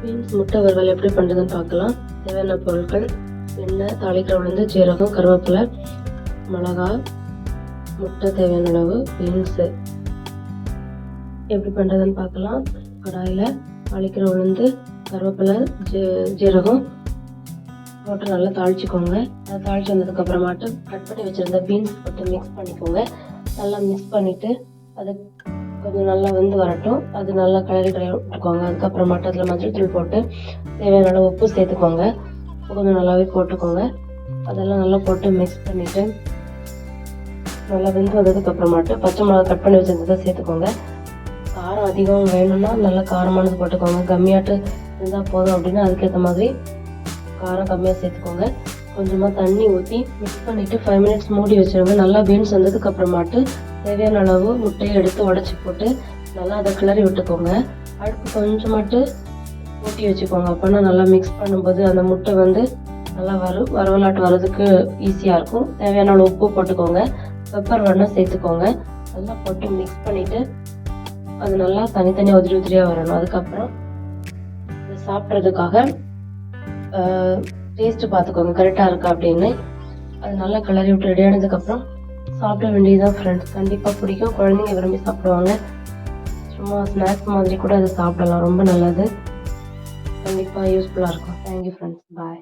Beans முட்டை வறுவல் எப்படி பண்ணுறதுன்னு பார்க்கலாம். தேவையான பொருட்கள்: எண்ணெய், தாளிக்கிற உளுந்து, ஜீரகம், கருவேப்பிலை, மிளகா, முட்டை தேவையான அளவு, பீன்ஸு. எப்படி பண்ணுறதுன்னு பார்க்கலாம். கடாயில் தாளிக்கிற உளுந்து, கருவேப்பிலை, ஜீரகம் போட்டு நல்லா தாளிச்சிக்கோங்க. அதை தாளிச்சு வந்ததுக்கப்புறமாட்டு கட் பண்ணி வச்சுருந்த பீன்ஸ் போட்டு மிக்ஸ் பண்ணிக்கோங்க. நல்லா மிக்ஸ் பண்ணிவிட்டு அது கொஞ்சம் நல்லா வரட்டும். அது நல்லா கிளறி விட்டுக்கோங்க. அதுக்கப்புறமாட்டு அதில் மஞ்சள் தூள் போட்டு தேவையான அளவு உப்பு சேர்த்துக்கோங்க. கொஞ்சம் நல்லாவே போட்டுக்கோங்க. அதெல்லாம் நல்லா போட்டு மிக்ஸ் பண்ணிவிட்டு நல்லா வந்ததுக்கப்புறமாட்டு பச்சை மிளகா கட் பண்ணி வச்சுருந்ததை சேர்த்துக்கோங்க. காரம் அதிகம் வேணும்னா நல்லா காரமானது போட்டுக்கோங்க. கம்மியாட்டு இருந்தால் போதும் அப்படின்னா அதுக்கேற்ற மாதிரி காரம் கம்மியாக சேர்த்துக்கோங்க. கொஞ்சமாக தண்ணி ஊற்றி மிக்ஸ் பண்ணிவிட்டு 5 மினிட்ஸ் மூடி வச்சுருங்க. நல்லா பீன்ஸ் வந்ததுக்கப்புறமாட்டு தேவையான அளவு முட்டையை எடுத்து உடச்சி போட்டு நல்லா அதை கிளறி விட்டுக்கோங்க. அடுப்பு கொஞ்சமாட்டு ஊட்டி வச்சுக்கோங்க. அப்போனா நல்லா மிக்ஸ் பண்ணும்போது அந்த முட்டை நல்லா வறுவலாட்டு வர்றதுக்கு ஈஸியாக இருக்கும். தேவையான அளவு உப்பு போட்டுக்கோங்க. பெப்பர் வேணால் சேர்த்துக்கோங்க. நல்லா போட்டு மிக்ஸ் பண்ணிவிட்டு அது நல்லா தனித்தனியாக உதிரியாக வரணும். அதுக்கப்புறம் இது சாப்பிட்றதுக்காக டேஸ்ட்டு பார்த்துக்கோங்க கரெக்டாக இருக்கா அப்படின்னு. அது நல்லா கிளறி விட்டு ரெடி ஆனதுக்கப்புறம் சாப்பிட வேண்டியதுதான் ஃப்ரெண்ட்ஸ். கண்டிப்பாக பிடிக்கும். குழந்தைங்க விரும்பி சாப்பிடுவாங்க. சும்மா ஸ்நாக்ஸ் மாதிரி கூட அதை சாப்பிடலாம். ரொம்ப நல்லது. கண்டிப்பாக யூஸ்ஃபுல்லாக இருக்கும். Thank you friends. பாய்.